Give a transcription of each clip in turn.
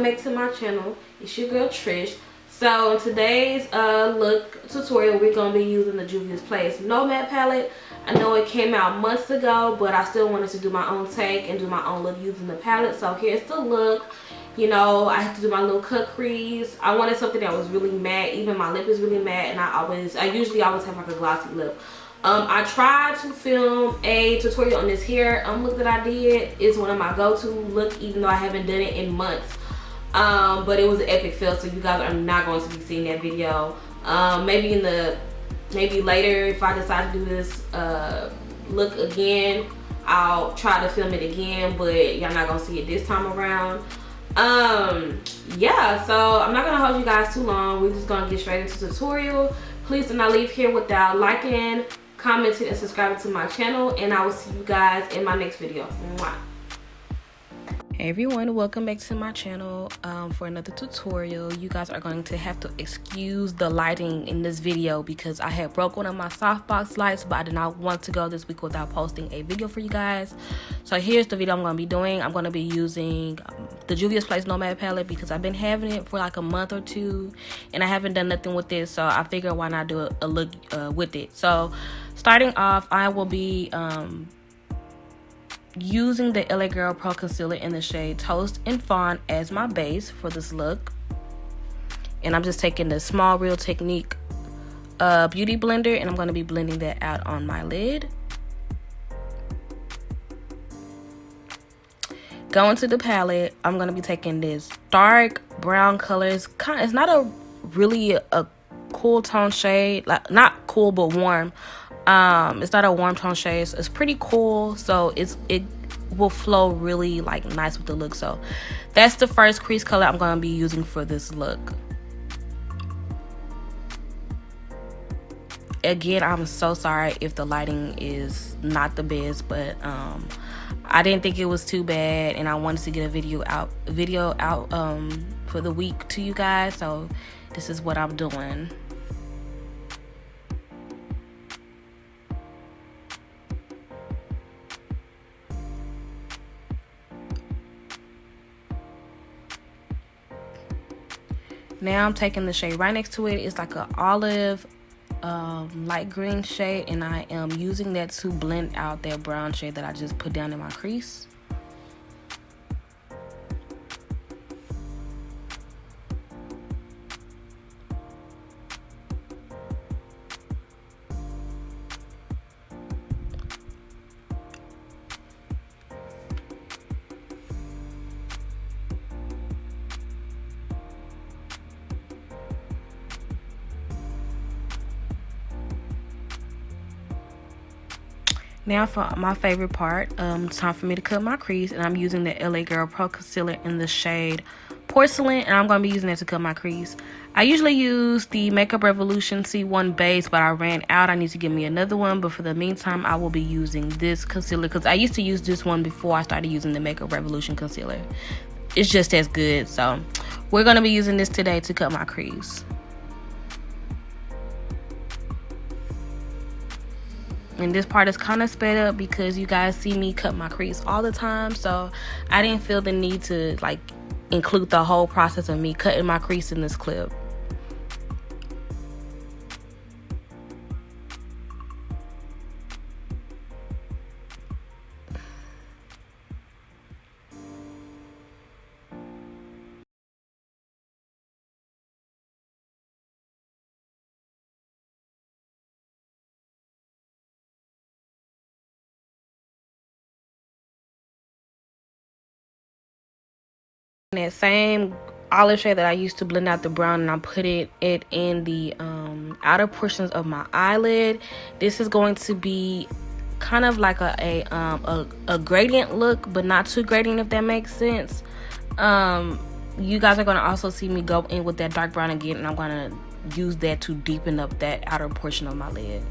welcome back to my channel. It's your girl Trish. So in today's look tutorial, we're gonna be using the Juvias Place Nomad palette. I know it came out months ago, but I still wanted to do my own take and do my own look using the palette. So here's the look. You know, I have to do my little cut crease. I wanted something that was really matte. Even my lip is really matte, and I usually always have like a glossy lip. I tried to film a tutorial on this hair look that I did. It's one of my go-to look, even though I haven't done it in months. But it was an epic fail, so you guys are not going to be seeing that video. Maybe later, if I decide to do this look again, I'll try to film it again, but y'all not gonna see it this time around. Yeah, so I'm not gonna hold you guys too long. We're just gonna get straight into the tutorial. Please do not leave here without liking, commenting, and subscribing to my channel, and I will see you guys in my next video. Mwah. Hey everyone, welcome back to my channel for another tutorial. You guys are going to have to excuse the lighting in this video because I had broke one of my softbox lights, but I did not want to go this week without posting a video for you guys. So here's the video I'm going to be doing. I'm going to be using the Juvias Place Nomad palette because I've been having it for like a month or two and I haven't done nothing with it, so I figured why not do a look with it. So starting off, I will be using the LA Girl Pro Concealer in the shade Toast and Fawn as my base for this look. And I'm just taking the Small Real Technique beauty blender and I'm going to be blending that out on my lid. Going to the palette, I'm going to be taking this dark brown color. It's not a really a cool tone shade, like not cool but warm. It's not a warm tone shade, so it's pretty cool, so it will flow really like nice with the look. So that's the first crease color I'm going to be using for this look. Again, I'm so sorry if the lighting is not the best, but I didn't think it was too bad and I wanted to get a video out for the week to you guys, so this is what I'm doing. Now I'm taking the shade right next to it. It's like an olive light green shade, and I am using that to blend out that brown shade that I just put down in my crease. Now for my favorite part, it's time for me to cut my crease, and I'm using the LA Girl Pro Concealer in the shade Porcelain, and I'm going to be using that to cut my crease. I usually use the Makeup Revolution C1 base, but I ran out. I need to get me another one, but for the meantime, I will be using this concealer because I used to use this one before I started using the Makeup Revolution concealer. It's just as good, so we're going to be using this today to cut my crease. And this part is kind of sped up because you guys see me cut my crease all the time, so I didn't feel the need to like include the whole process of me cutting my crease in this clip. That same olive shade that I used to blend out the brown, and I put it in the outer portions of my eyelid. This is going to be kind of like a gradient look, but not too gradient, if that makes sense. You guys are going to also see me go in with that dark brown again, and I'm going to use that to deepen up that outer portion of my lid.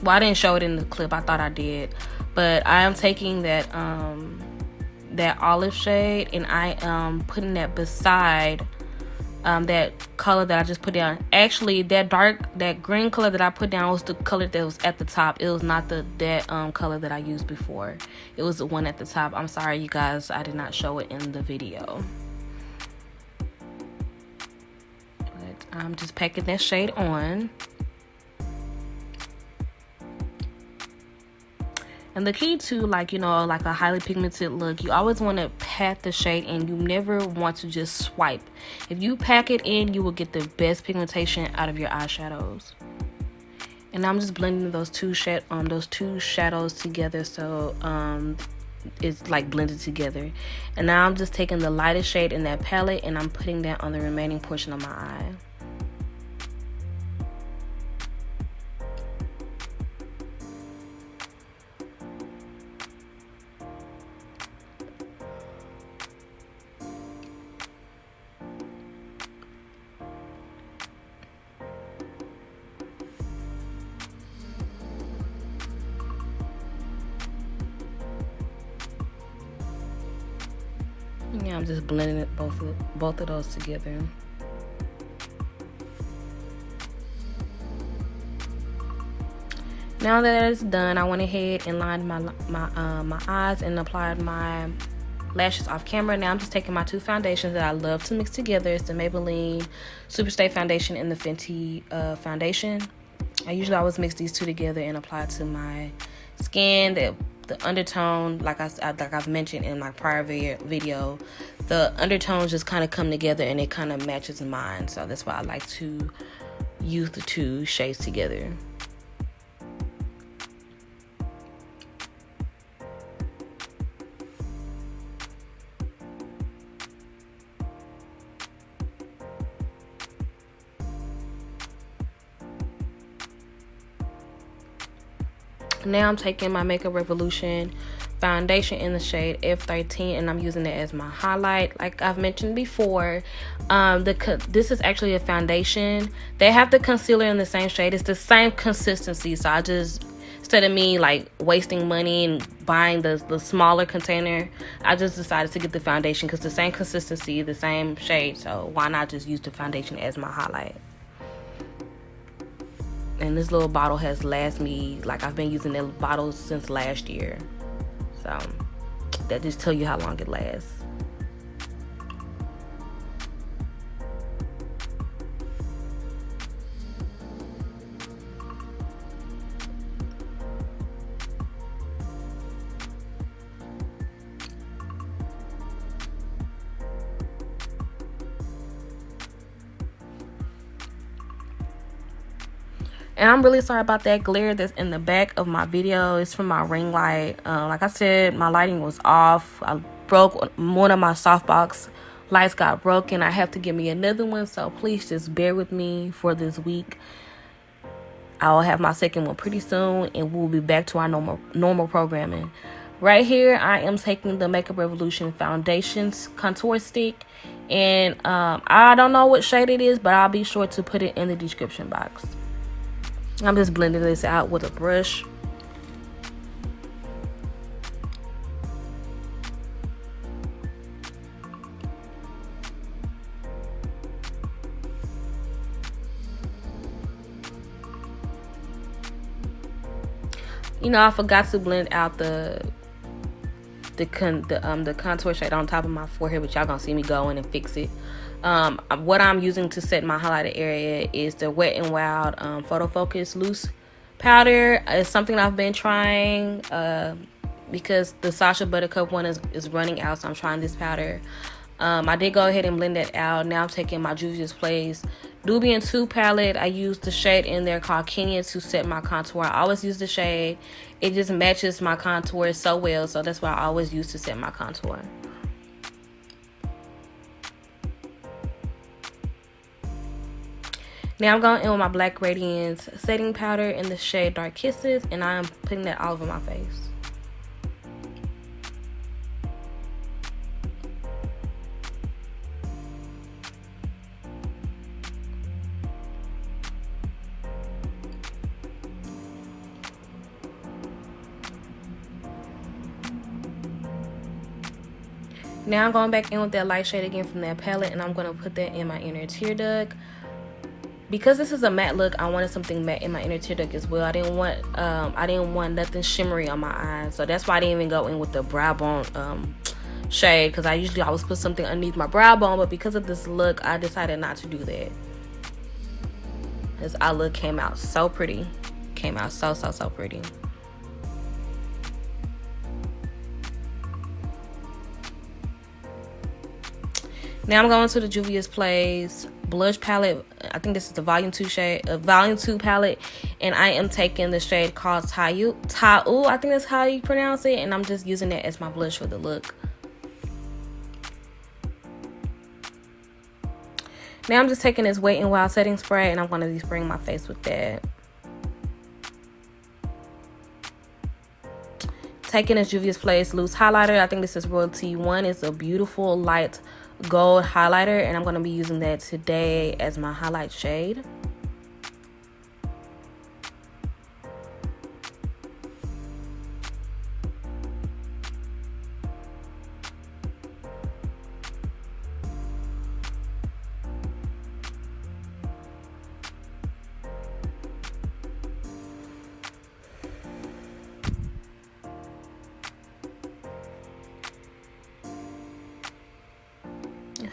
Well, I didn't show it in the clip. I thought I did, but I am taking that olive shade and I am putting that beside that color that I just put down. Actually, that green color that I put down was the color that was at the top. It was not that color that I used before. It was the one at the top. I'm sorry, you guys, I did not show it in the video. But I'm just packing that shade on. And the key to, like, you know, like a highly pigmented look, you always want to pat the shade and you never want to just swipe. If you pack it in, you will get the best pigmentation out of your eyeshadows. And I'm just blending those two shadows together, so it's like blended together. And now I'm just taking the lightest shade in that palette and I'm putting that on the remaining portion of my eye. Yeah, I'm just blending it both of those together. Now that it's done, I went ahead and lined my eyes and applied my lashes off camera. Now I'm just taking my two foundations that I love to mix together. It's the Maybelline Superstay foundation and the Fenty foundation. I usually always mix these two together and apply it to my skin. The undertone, like I've mentioned in my prior video, the undertones just kind of come together and it kind of matches mine. So that's why I like to use the two shades together. Now I'm taking my Makeup Revolution foundation in the shade F13 and I'm using it as my highlight. Like I've mentioned before, this is actually a foundation. They have the concealer in the same shade. It's the same consistency, so I just, instead of me like wasting money and buying the smaller container, I just decided to get the foundation because the same consistency, the same shade, so why not just use the foundation as my highlight. And this little bottle has lasted me, like I've been using that bottle since last year. So that just tell you how long it lasts. And I'm really sorry about that glare that's in the back of my video. It's from my ring light. Like I said, my lighting was off. I broke one of my softbox lights, got broken. I have to get me another one, so please just bear with me for this week. I'll have my second one pretty soon and we'll be back to our normal programming. Right here, I am taking the Makeup Revolution Foundations Contour Stick. And I don't know what shade it is, but I'll be sure to put it in the description box. I'm just blending this out with a brush. You know, I forgot to blend out the contour shade on top of my forehead, but y'all gonna see me go in and fix it. What I'm using to set my highlighter area is the Wet n Wild Photofocus loose powder. It's something I've been trying because the Sacha Buttercup one is running out, so I'm trying this powder. I did go ahead and blend that out. Now I'm taking my Juvias Place Nubian 2 palette. I used the shade in there called Kenya to set my contour. I always use the shade. It just matches my contour so well, so that's what I always use to set my contour. Now I'm going in with my Black Radiance setting powder in the shade Dark Kisses, and I am putting that all over my face. Now I'm going back in with that light shade again from that palette, and I'm going to put that in my inner tear duct. Because this is a matte look, I wanted something matte in my inner tear duct as well. I didn't want nothing shimmery on my eyes, so that's why I didn't even go in with the brow bone shade, because I usually always put something underneath my brow bone, but because of this look, I decided not to do that. This eye look came out so pretty. Came out so pretty. Now I'm going to the Juvias Plays blush palette. I think this is the volume 2 shade, volume 2 palette, and I am taking the shade called Tau. I think that's how you pronounce it, and I'm just using it as my blush for the look. Now I'm just taking this Wet n Wild setting spray, and I'm going to be spraying my face with that. Taking this Juvias Place loose highlighter. I think this is Royalty 1. It's a beautiful light gold highlighter, and I'm going to be using that today as my highlight shade.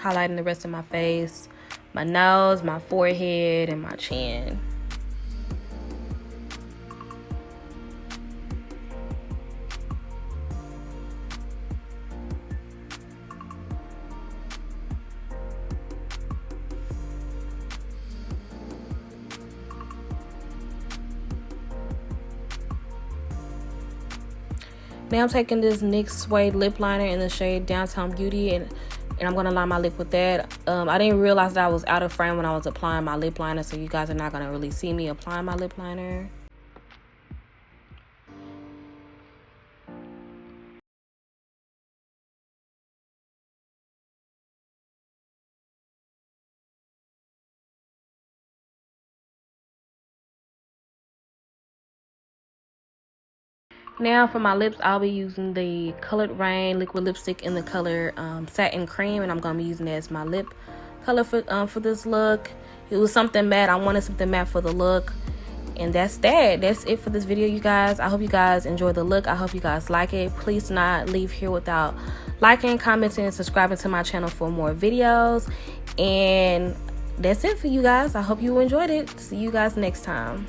Highlighting the rest of my face, my nose, my forehead, and my chin. Now I'm taking this NYX Suede lip liner in the shade Downtown Beauty, and I'm going to line my lip with that. I didn't realize that I was out of frame when I was applying my lip liner, so you guys are not going to really see me applying my lip liner. Now for my lips, I'll be using the colored Raine liquid lipstick in the color Satin Creme, and I'm going to be using it as my lip color for this look. It was something matte. I wanted something matte for the look, and that's it for this video, you guys. I hope you guys enjoy the look. I hope you guys like it. Please do not leave here without liking, commenting, and subscribing to my channel for more videos. And that's it for you guys. I hope you enjoyed it. See you guys next time.